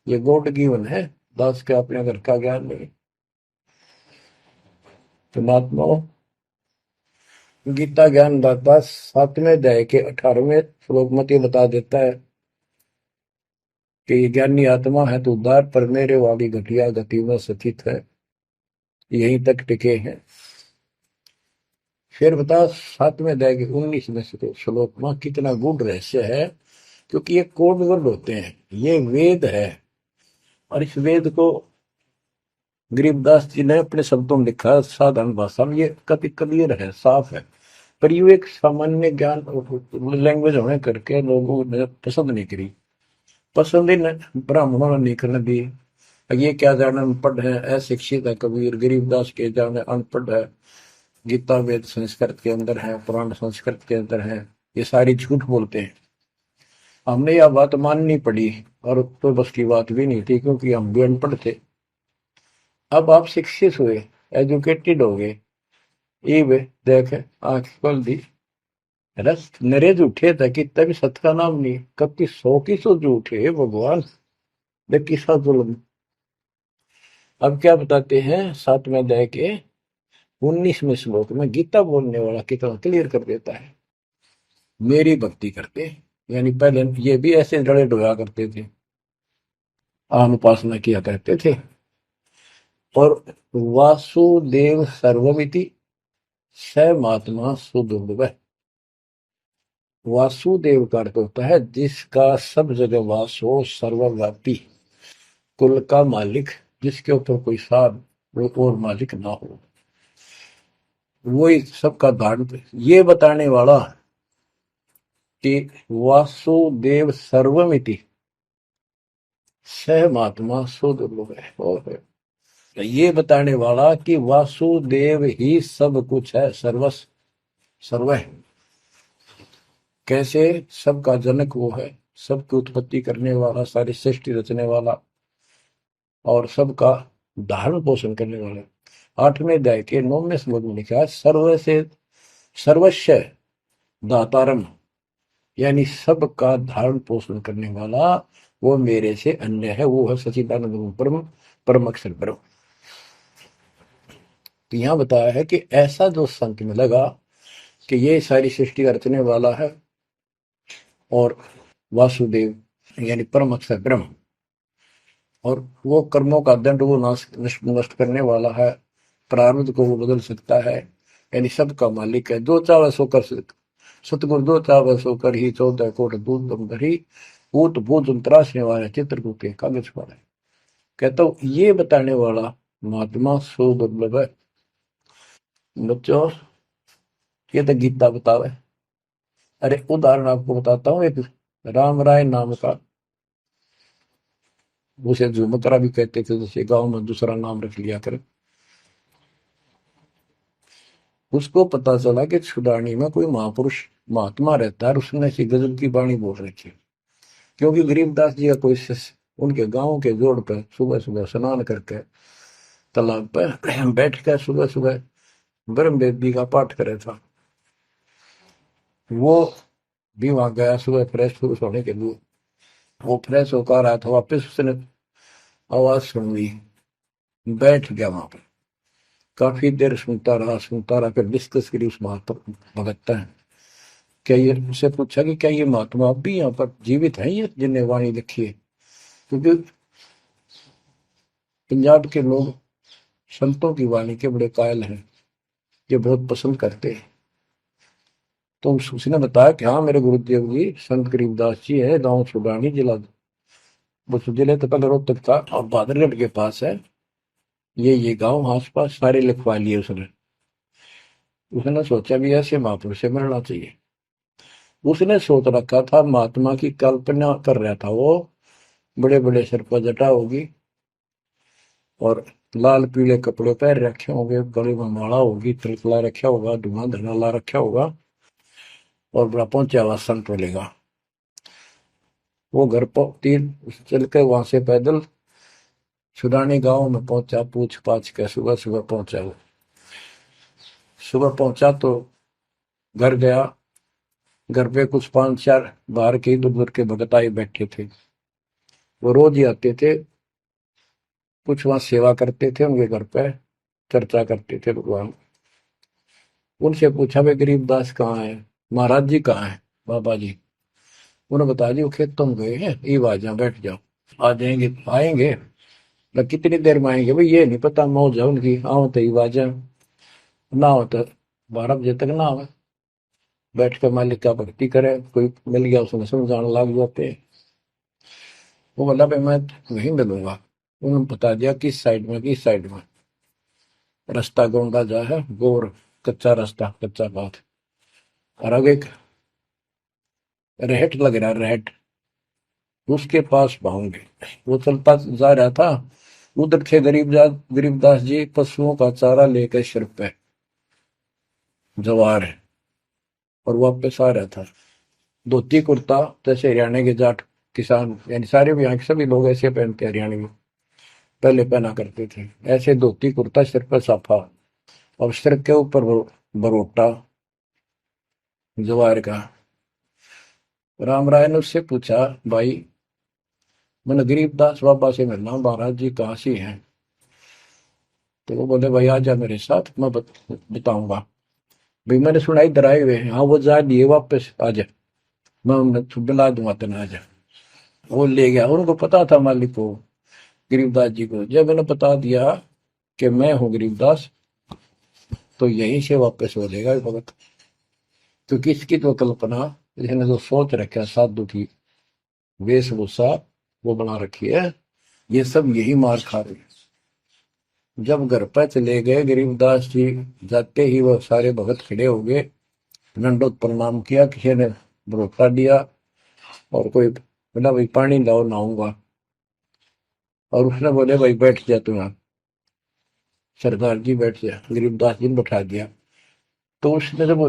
A: ये गॉड गिवन है, दास के अपने घर का ज्ञान नहीं। तो महात्माओं, गीता ज्ञान दाता 7वें अध्याय के 18वें श्लोक में ये बता देता है कि ये ज्ञानी आत्मा है तो उद्धार पर मेरे वाली घटिया गति में स्थित है, यहीं तक टिके हैं। फिर बता 7वें अध्याय के 19वें श्लोक में कितना गूढ़ रहस्य है, क्योंकि ये कोड वर्ड होते हैं, ये वेद है। और इस वेद को गरीबदास जी ने अपने शब्दों में लिखा, साधारण भाषा में। ये कति क्लियर है, साफ है, पर ये एक सामान्य ज्ञान लैंग्वेज होने करके लोगों ने पसंद नहीं करी। पसंद ही ब्राह्मणों ने नहीं करने दी। ये क्या जाने अनपढ़ है, अशिक्षित है कबीर। गरीबदास के जाने अनपढ़ है, गीता वेद संस्कृत के अंदर है, पुराण संस्कृत के अंदर है, ये सारी झूठ बोलते हैं। हमने यह बात माननी पड़ी, और तो बस की बात भी नहीं थी, क्योंकि हम भी अनपढ़ थे। अब आप शिक्षित हुए, एजुकेटेड हो गए, ये वे देख आंख खोल दी। रस नरे झूठे था कि तभी सत का नाम नहीं, कब की 100 की 100 झूठे है भगवान, देख किसा जुल्म। अब क्या बताते हैं 7वें अध्याय के 19वें श्लोक में, गीता बोलने वाला कितना क्लियर कर देता है। मेरी भक्ति करते, यानी पहले ये भी ऐसे डरे डोया करते थे, आम उपासना किया करते थे। और वासुदेव सर्वमिति स महात्मा सुदुर्लभ। वासुदेव का अर्थ होता है जिसका सब जगह वास हो, सर्वव्यापी, कुल का मालिक, जिसके ऊपर कोई साथ और मालिक ना हो, वही सबका धारण। ये बताने वाला कि वासुदेव सर्वमिति स महात्मा सुदुर्लभ है। और ये बताने वाला कि वासुदेव ही सब कुछ है, सर्वस्व सर्व है। कैसे? सबका जनक वो है, सबकी उत्पत्ति करने वाला, सारी सृष्टि रचने वाला, और सबका धारण पोषण करने वाला। 8वें अध्याय के 9वें श्लोक में लिखा है सर्व से सर्वस्व दातारम, यानी सबका धारण पोषण करने वाला वो मेरे से अन्य है, वो है सच्चिदानंद ब्रह्म, परम अक्षर ब्रह्म। तो यहां बताया है कि ऐसा जो संत में लगा कि ये सारी सृष्टि का रचने वाला है, और वासुदेव यानी परम अक्षर ब्रह्म, और वो कर्मों का दंड वो नष्ट करने वाला है, प्रारब्ध को वो बदल सकता है, यानी सबका मालिक है, जो चाहे सो कर सकता, सतगुरु दो चावै सो कर ही 14 कोट दूध तुम धरी भूत भूत त्रासने वाले चित्रकूट के कागज पर। कहता हूँ ये बताने वाला महात्मा सो दुर्लभ है बच्चों। ये तो गीता बतावे। अरे उदाहरण आपको बताता हूँ। एक राम राय नाम का, उसे झुमकरा भी कहते थे, जैसे गांव में दूसरा नाम रख लिया कर। उसको पता चला कि छुड़ानी में कोई महापुरुष महात्मा रहता है, उसने ऐसी गजब की वाणी बोल रखी। क्योंकि गरीबदास जी का कोई शिष्य उनके गांव के जोड़ पर सुबह सुबह स्नान करके तालाब पर बैठ कर सुबह सुबह ब्रह्म वेदी का पाठ करे था। वो भी वहां गया सुबह फ्रेश फ्रूश होने के लिए। वो फ्रेश होकर आया था वापिस, उसने आवाज सुन ली, बैठ गया वहां पर। काफी देर सुनता रहा, फिर डिस्कस करी उस महात्मा भगत है। क्या ये उससे पूछा कि क्या ये महात्मा अब भी यहाँ पर जीवित है, ये जिन्हें वाणी लिखी है? क्योंकि पंजाब के लोग संतों की वाणी के बड़े कायल हैं, ये बहुत पसंद करते हैं। तो उसने बताया कि हाँ मेरे गुरुदेव जी संत गरीबदास जी है, गांव छुड़ानी जिला, वो जिले तक रोहतक था और बहादुरगढ़ के पास है। ये गांव आस पास सारे लिखवा लिए उसने। उसने सोचा भी ऐसे महापुरुष से मिलना चाहिए। उसने सोच रखा था, महात्मा की कल्पना कर रहा था वो, बड़े बड़े सिर पर जटा होगी और लाल पीले कपड़े पहन रखे होंगे, गले में माला होगी, तिलक ला रखा होगा, धुआं धना ला रखा होगा और बड़ा पहुंचा हुआ संत मिलेगा। वो घर पर तीन चल के वहां से पैदल छुड़ानी गांव में पहुंचा, पूछ पाछ के सुबह सुबह पहुंचा। वो सुबह पहुंचा तो घर गया। घर पे कुछ 5-4 बाहर के इधर उधर के भगत आए बैठे थे। वो रोज ही आते थे, कुछ वहां सेवा करते थे उनके घर पे, चर्चा करते थे भगवान। उनसे पूछा भाई गरीबदास कहाँ है, महाराज जी कहाँ है, बाबा जी? उन्होंने बताया जी वो खेतों में गए हैं, ये आ जाओ बैठ जाओ। आ जाएंगे, आएंगे ना, कितनी देर में आएंगे भाई ये नहीं पता, मौज है उनकी, आओ तो ही आ जाए, ना हो तो 12 बजे तक ना आवे। बैठ कर मालिक का भक्ति करे, कोई मिल गया उसमें समझाने लग जाते। वो बोला भाई मैं वहीं मिलूंगा। उन्होंने बता दिया किस साइड में, किस साइड में। रास्ता गोंडा जा है, गोर कच्चा रास्ता, कच्चा बात। और आगे एक रहट लग रहा है, रहट, उसके पास पहुंचे। वो चलता जा रहा था, उधर थे गरीबदास जी पशुओं का चारा लेकर सिर पे जवार है, और वापस आ रहा था। धोती कुर्ता जैसे हरियाणा के जाट किसान, यानी सारे भी यहाँ के सभी लोग ऐसे पहनते हैं, हरियाणा में पहले पहना करते थे ऐसे धोती कुर्ता, सिर पर साफा और सिर के ऊपर बरोटा जवार का। राम राय ने उससे पूछा, भाई मैंने गरीबदास बाबा से मिलना, महाराज जी कहाँ से हैं? तो वो बोले भाई आ जा मेरे साथ, मैं बताऊंगा। भाई मैंने सुना इधर आए हुए हैं, हाँ वो जा दिए वापस, आ जा, मैं उन्हें बुला दूंगा तेना, आ जा। वो ले गया। उनको पता था मालिक को, गरीबदास जी को। जब मैंने बता दिया कि मैं हूँ गरीबदास, तो यहीं से वापस हो जाएगा भगत। क्योंकि इसकी तो कल्पना, इसने जो सोच रखा साधु की वेशभूषा वो बना रखी है, ये सब यही मार खा रहे हैं। जब घर पर चले गए गरीबदास जी, जाते ही वह सारे भगत खड़े हो गए, दंडोत प्रणाम किया, किसी ने भरोसा दिया और कोई बोला भाई पानी लाओ नहाऊंगा। और उसने बोले भाई बैठ जा तू यहाँ, सरदार जी बैठ जा। गरीबदास जी ने बैठा दिया। तो उसने जब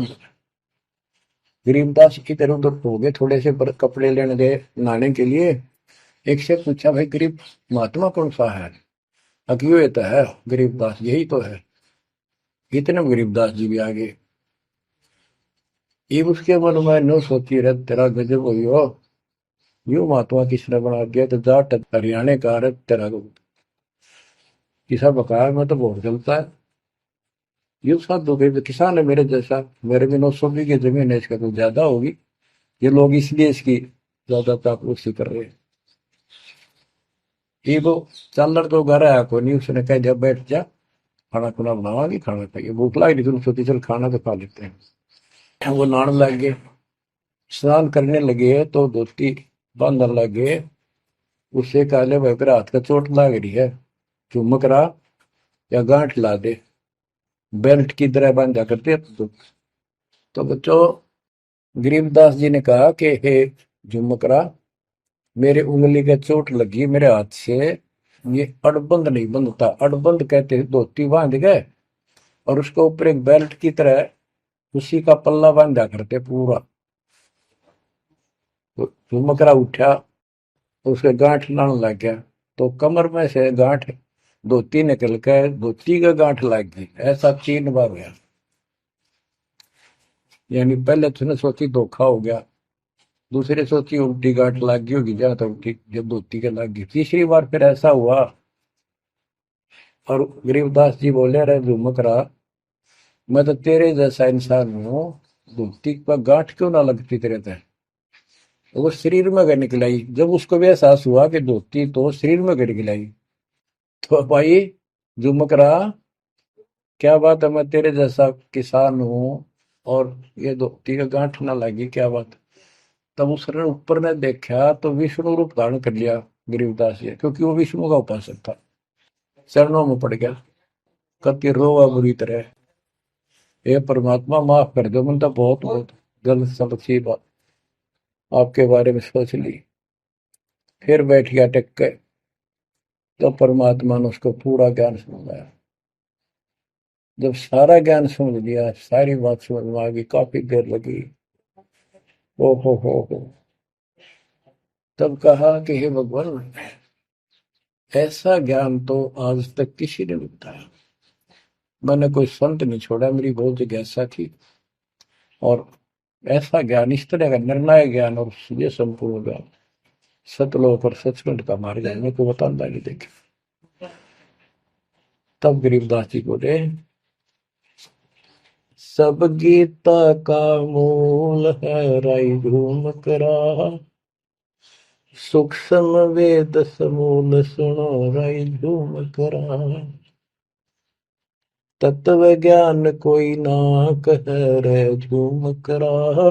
A: गरीबदास इधर उधर हो गए, थोड़े से कपड़े लेने गए नहाने के लिए, एक से पूछा भाई गरीब महात्मा कौन सा है? अकियो ये तो है गरीबदास, यही तो है। इतने में गरीबदास जी भी आ गए। ये उसके मन में नो सोची रहे तेरा गजब हुई हो, यू महात्मा किसने बना दिया? तो जाट हरियाणा का रहे तेरा किसा बकाया में तो बहुत चलता है। ये साधु के किसान है मेरे जैसा, मेरे भी 900 की जमीन है, इसका तो ज्यादा होगी। ये लोग इसलिए इसकी ज्यादा चापलूसी कर रहे हैं। ये वो चल तो घर आया को नहीं, उसने कह दिया बैठ जा, खाना खुना बनावागी, खाना खाइए, भूख लग रही थी, सोची चल खाना तो खा लेते हैं। वो नहाने लग गए, स्नान करने लगे तो धोती बांधने लगे। उससे कहले भाई फिर हाथ का चोट लाग रही है, चुमक रहा या गांठ ला दे, बेल्ट की तरह बांधा करते तो बच्चों गरीबदास जी ने कहा कि हे झुमकरा, मेरे उंगली का चोट लगी मेरे हाथ से, ये अड़बंद नहीं बंधता। अड़बंद कहते धोती बांध गए और उसके ऊपर एक बेल्ट की तरह उसी का पल्ला बांधा करते पूरा। तो झुमकरा उठा, उसके गांठ लाने लग गया, तो कमर में से गांठ धोती निकल के धोती का गांठ लग गई। ऐसा 3 बार हुआ। यानी पहले तो सोची धोखा हो गया, दूसरे सोची उल्टी गांठ लग गई होगी, जहां तक उल्टी जब धोती के लग गई, तीसरी बार फिर ऐसा हुआ। और गरीबदास जी बोले, अरे झुमकरा, मैं तो तेरे जैसा इंसान हूँ, धोती पर गांठ क्यों ना लगती तेरे ते? तो वो शरीर में गड़ निकलाई। जब उसको भी एहसास हुआ कि धोती तो शरीर में गड़ निकलाई, तो भाई झुमकरा, क्या बात है, मैं तेरे जैसा किसान हूँ और ये धोती का गांठ ना लगी, क्या बात? तब उसने ऊपर ने देखा तो विष्णु रूप धारण कर लिया गरीबदास जी, क्योंकि वो विष्णु का उपासक था। चरणों में पड़ गया, कति रोवा बुरी तरह, हे परमात्मा माफ कर दो, मैंने तो बहुत बहुत गलत सलत सी बात आपके बारे में सोच ली। फिर बैठ गया टेक के, तो परमात्मा ने उसको पूरा ज्ञान समझाया। जब सारा ज्ञान समझ लिया, सारी बात समझ में आ गई, काफी देर लगी। ओ हो, तब कहा कि हे भगवान, ऐसा ज्ञान तो आज तक किसी ने नहीं बताया। मैंने कोई संत नहीं छोड़ा, मेरी बहुत जिज्ञासा थी, और ऐसा ज्ञान, इस तरह का निर्णायक ज्ञान और ये संपूर्ण ज्ञान, सतलोक और सचखंड का मार्ग मेरे को बताता नहीं देखे। तब गरीबदास जी बोले, सब गीता का मूल है राई झूम करा, सूक्ष्म वेद समूल सुनो राई झूम करा, तत्व ज्ञान कोई ना कह रे झूम करा,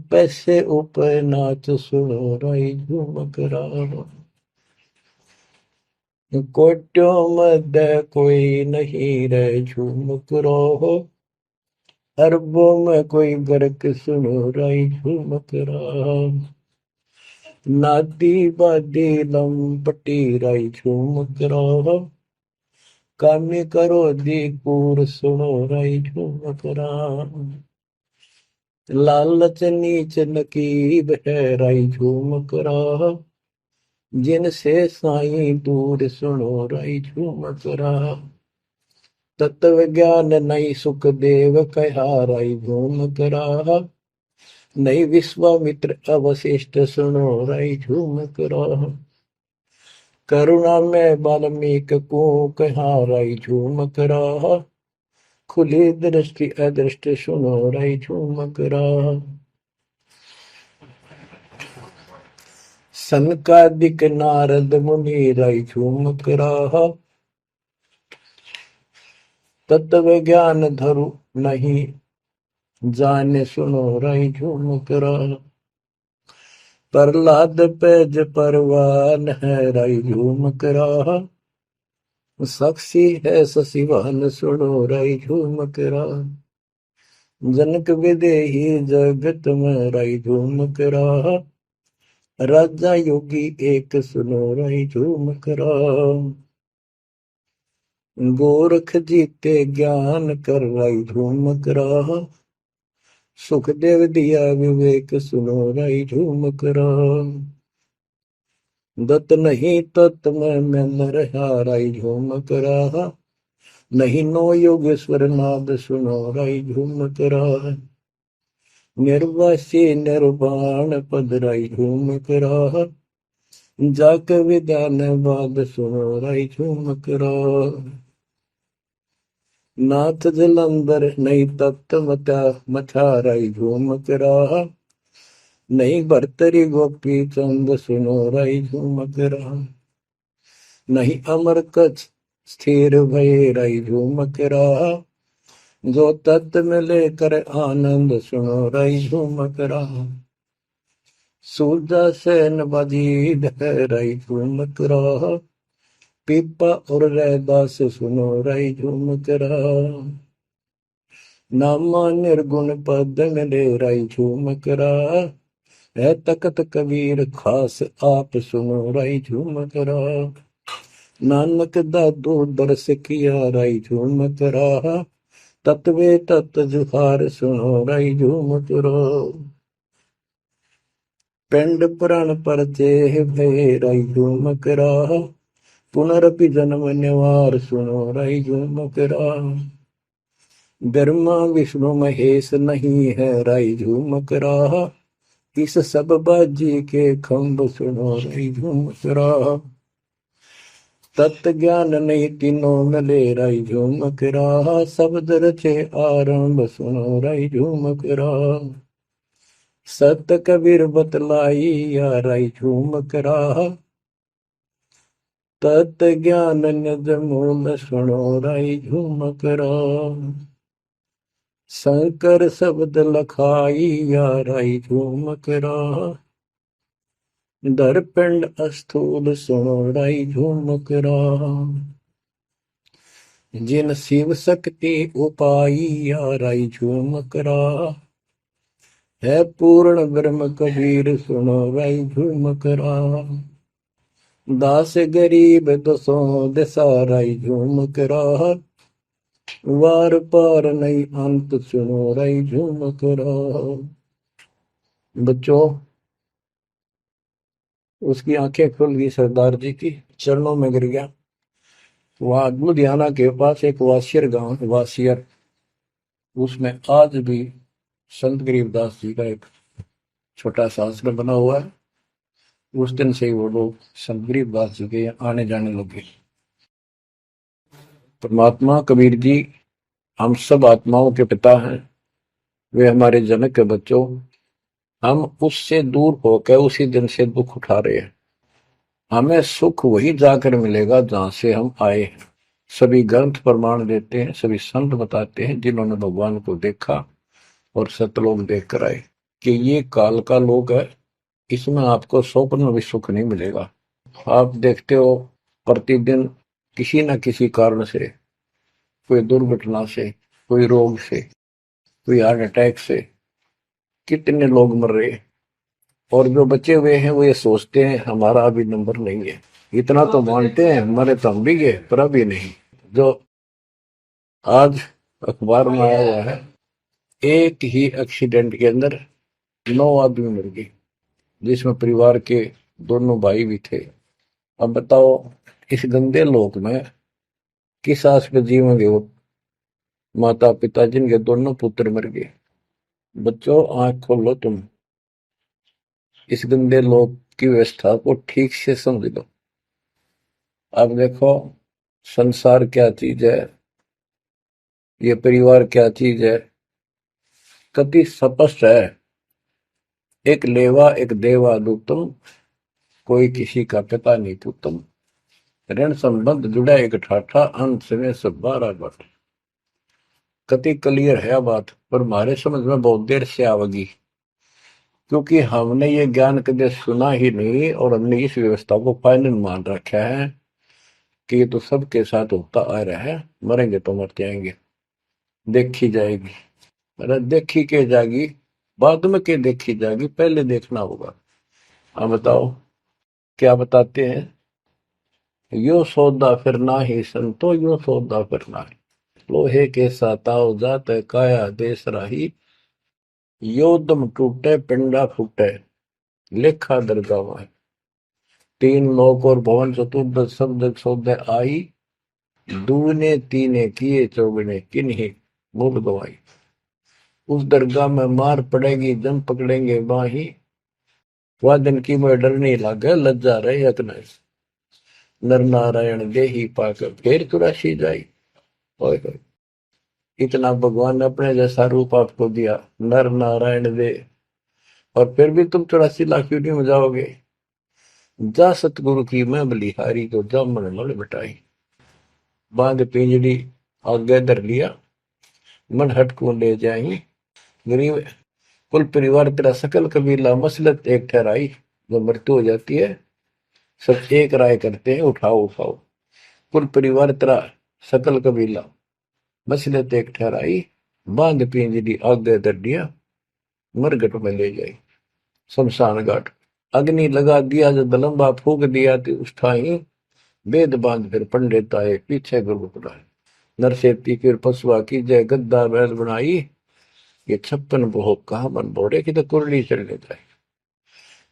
A: पैसे ऊपर नाच सुनो राई झूम करा, कोट्यों मध्य कोई नहीं रे झूम करो, अरबों में कोई गर्क सुनो राई झूम करा, नादी बादी लंपटी राई झूम करा, कामी करो दी कूर सुनो राई झूम करा, लालच नीच नकीब है राई झूम करा, जिनसे साईं दूर सुनो राई झूम करा, तत्व ज्ञान नहीं सुख देव कहा राई झूम करा, नहीं विश्वामित्र अवशिष्ट सुनो राई झूम करा, करुणा में वाल्मीकि को कहा राई झूम करा, खुली दृष्टि अदृष्ट सुनो राई झूम करा, सनकादिक नारद मुनि राई झूम करा, तत्व ज्ञान धरु नहीं जाने सुनो राई झूम करा, प्रहलाद पेज परवान है राई झूम करा, साक्षी है शशिवान सुनो राई झूम करा, जनक विदेही जगत में राई झूम करा, राजा योगी एक सुनो राई झूम करा, गोरख जीते ज्ञान कर राई झूम करा, सुखदेव दिया विवेक सुनो राई झूम करा, दत्त नहीं तत् में रहा राई झूम करा, नहीं नो योगेश्वर नाद सुनो राई झूम करा, निर्वासी निर्वाण पद राई झूम करा, जाक विधान बाद सुनो राई झूम करा, नाथ जलंधर नहीं तत्त मथा राई झूम करा, नहीं भरतरी गोपी चंद सुनो राई झूम करा, नहीं अमर कछ स्थिर भय राई झूम करा, जो तत्व में लेकर आनंद सुनो रही झूमक रहा। सूरजा से नवाजीद है रही झूमक रहा। पीपा और रैदास सुनो रही झूमक रहा। नामा निर्गुण पद में ले रही झूमक रहा। है तकत कबीर खास आप सुनो रही झूमक रहा। नानक दादू दरस किया रही झूमक रहा। तत्वे तत् जुहार सुनो रही झूमक रहा। पिंड पुराण पर जेह भय रही झूमक रहा। पुनरपि जन्म निवार सुनो रही झूमक रहा। ब्रह्मा विष्णु महेश नहीं है रही झूमक रहा। इस सब बाजी के खंभ सुनो रही झूमक रहा। तत्व ज्ञान नहीं तीनों में ले रही झूमक रहा। शब्द रचे आरंभ सुनो रही झूमक रहा। सत कबीर बतलाई या रही झूमक रहा। तत् ज्ञान निज मूल सुनो रही झूमक रहा। शंकर शब्द लखाई या रही झूमक रहा। दरपिंड अस्थूल सुनो रही झूमक रहा। जिन शिव शक्ति उपाई या रही झूमक रहा। है पूर्ण ब्रह्म कबीर सुनो रही झूमक रहा। दास गरीब दसों दिशा रही झूमक रहा। वार पार नहीं अंत सुनो रही झूमक रहा। बच्चों, उसकी आंखें खुल गई सरदार जी की, चरणों में गिर गया। वहां लुधियाना के पास एक वासियर गांव है, वासियर, उसमें आज भी संत गरीबदास जी का एक छोटा सा आश्रम बना हुआ है। उस दिन से ही वो लोग संत गरीबदास जी के आने जाने लगे। परमात्मा कबीर जी हम सब आत्माओं के पिता हैं, वे हमारे जनक के बच्चों। हम उससे दूर होकर उसी दिन से दुख उठा रहे हैं। हमें सुख वही जाकर मिलेगा जहां से हम आए हैं। सभी ग्रंथ प्रमाण देते हैं, सभी संत बताते हैं जिन्होंने भगवान को देखा और सतलोक देख कर आए कि ये काल का लोक है, इसमें आपको स्वप्न में भी सुख नहीं मिलेगा। आप देखते हो प्रतिदिन किसी न किसी कारण से, कोई दुर्घटना से, कोई रोग से, कोई हार्ट अटैक से कितने लोग मर रहे हैं। और जो बचे हुए हैं वो ये सोचते हैं हमारा अभी नंबर नहीं है। इतना तो मानते हैं हमारे तो हम भी गए पर अभी नहीं। जो आज अखबार में आया हुआ है, एक ही एक्सीडेंट के अंदर 9 आदमी मर गए, जिसमें परिवार के दोनों भाई भी थे। अब बताओ इस गंदे लोक में किस आस पे जीवेंगे वो माता पिता जिनके दोनों पुत्र मर गए। बच्चों आंख खोलो, तुम इस गंदे लोक की व्यवस्था को ठीक से समझ लो। अब देखो संसार क्या चीज है, ये परिवार क्या चीज है, कति स्पष्ट है। एक लेवा एक देवा दूतम, कोई किसी का पिता नहीं पुतम। ऋण संबंध जुड़ा एक ठाठा, अंत में सब 12 बट। कति क्लियर है बात, पर हमारे समझ में बहुत देर से आवेगी, क्योंकि हमने ये ज्ञान कभी सुना ही नहीं और हमने इस व्यवस्था को फाइनल मान रखा है कि ये तो सबके साथ होता आ रहा है, मरेंगे तो मर जाएंगे, देखी जाएगी। अरे देखी के जाएगी, बाद में के देखी जाएगी, पहले देखना होगा। अब बताओ क्या बताते हैं, यो सौदा फिर ना ही संतो, यो सौदा फिर ना ही। लोहे के साताव जात काया देश राही। यो दम टूटे पिंडा फूटे, लेखा दरगाह है। तीन लोक और भवन चतुर्दश शब्द सौदे आई। दूने तीने किए चौगने किन्हीं मूल गवाई। उस दरगाह में मार पड़ेगी जम पकड़ेंगे बाही। वह दिन की में डर नहीं लागे लज्जा रहे अतना। नर नारायण दे ही पाकर फिर चुरासी जाई। ओए होए, इतना भगवान ने अपने जैसा रूप आपको दिया, नर नारायण दे, और फिर भी तुम 84 लाख क्यों नहीं हो जाओगे। जा सतगुरु की मैं बलिहारी, तो जामन मल मिटाई। बांध पिंजड़ी आगे धर लिया, मन हट को ले जाई, गरीब कुल परिवार तेरा सकल कबीला मसलत एक ठहराई। जब मृत्यु हो जाती है सब एक राय करते हैं, उठाओ उठाओ। कुल परिवार तेरा सकल कबीला मसलत एक ठहराई, बांध पिंजरी आगे दर दिया, मरघट में ले जाई शमशान घाट। अग्नि लगा दिया जो दलम्बा फूक दिया तो उस ठाई, वेद बांध फिर पंडित आए पीछे गुरु बुलाए। नरसेती फिर पशुआ की जय गद्दा बैल बनाई, ये 56 भोग कहा मन बोरे की तो कुरली चढ़ने जाए।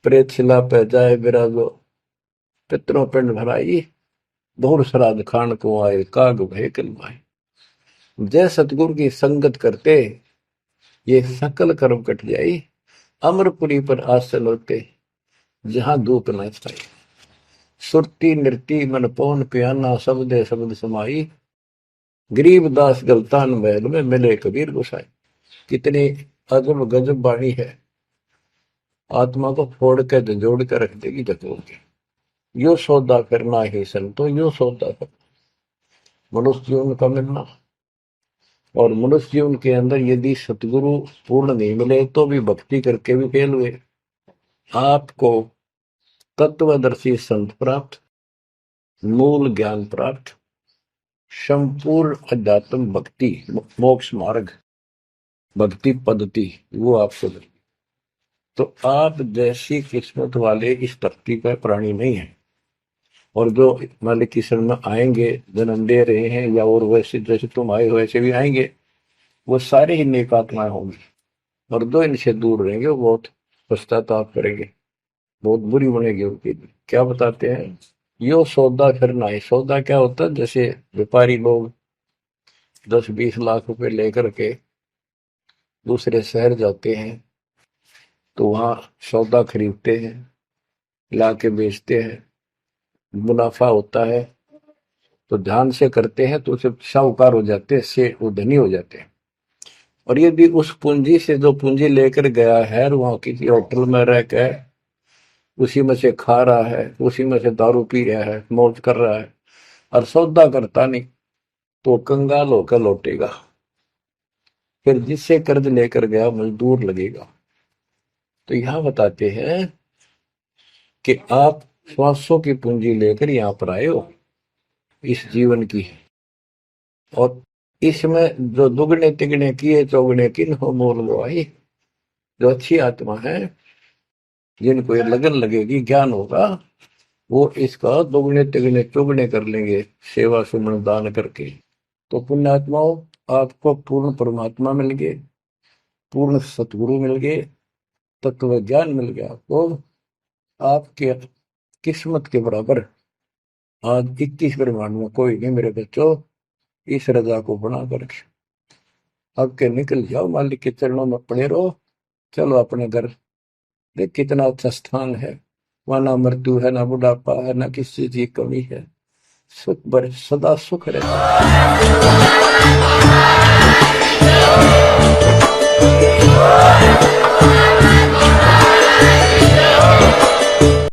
A: प्रेत शिला पे जाए विराजो, पितरों पिंड भराई, बहुर श्राद्ध खान को आए काग भय कलवाए। जय सतगुरु की संगत करते ये सकल कर्म कट जाई, अमरपुरी पर आसन होते जहां धूप न छाई। सुरती नृती मन पवन पियाना, शब्दे शब्द समाई, गरीब दास गलतान महल में मिले कबीर गोसाई। कितनी अजब गजब वाणी है, आत्मा को फोड़ के जोड़ के रख देगी जगों के। यो सौदा करना ही संतो, यो सौदा करना मनुष्य जीवन का मिलना। और मनुष्य जीवन के अंदर यदि सतगुरु पूर्ण नहीं मिले तो भी भक्ति करके भी फेल हुए। आपको तत्वदर्शी संत प्राप्त, मूल ज्ञान प्राप्त, संपूर्ण अध्यात्म भक्ति मोक्ष मार्ग भक्ति पद्धति वो आपको मिली। तो आप जैसी किस्मत वाले इस धरती पर प्राणी नहीं है। और जो मालिक की शरण में आएंगे, जन्म ले रहे हैं या और वैसे जैसे तुम आए हो वैसे भी आएंगे, वो सारे ही नेक आत्माएं होंगी। और जो इनसे दूर रहेंगे वो बहुत पश्चाताप करेंगे, बहुत बुरी बनेगी उनकी। क्या बताते हैं, यो सौदा करना है। सौदा क्या होता है, जैसे व्यापारी लोग 10-20 लाख रुपए लेकर के दूसरे शहर जाते हैं तो वहां सौदा खरीदते हैं, ला के बेचते हैं, मुनाफा होता है तो ध्यान से करते हैं तो उसे साहूकार हो जाते हैं, से वो धनी हो जाते हैं। और यदि उस पूंजी से जो पूंजी लेकर गया है वहां किसी होटल में रह के उसी में से खा रहा है, उसी में से दारू पी रहा है, मौज कर रहा है और सौदा करता नहीं, तो कंगाल होकर लौटेगा। फिर जिससे कर्ज लेकर गया मजदूर लगेगा। तो यहां बताते हैं कि आप श्वासों की पूंजी लेकर यहां पर आए हो इस जीवन की, और इसमें जो दुगने तिगने किए चौगने किन हो मोल वो आई। जो अच्छी आत्मा है, जिनको ये लगन लगेगी, ज्ञान होगा, वो इसका दोगुने तिगने चौगने कर लेंगे सेवा सुमन दान करके। तो पुण्यात्माओं, आपको पूर्ण परमात्मा मिल गए, पूर्ण सतगुरु मिल गए, तत्व ज्ञान मिल गया। तो आपके किस्मत के बराबर आज 21 ब्रह्मांड में कोई नहीं मेरे बच्चों। इस रजा को बना कर अब के निकल जाओ, मालिक के चरणों में पड़े रहो। चलो अपने घर, देख कितना अच्छा स्थान है, वहां ना मृत्यु है, ना बुढ़ापा है, ना किसी चीज की कमी है, सुख बड़े सदा सुख रहता है।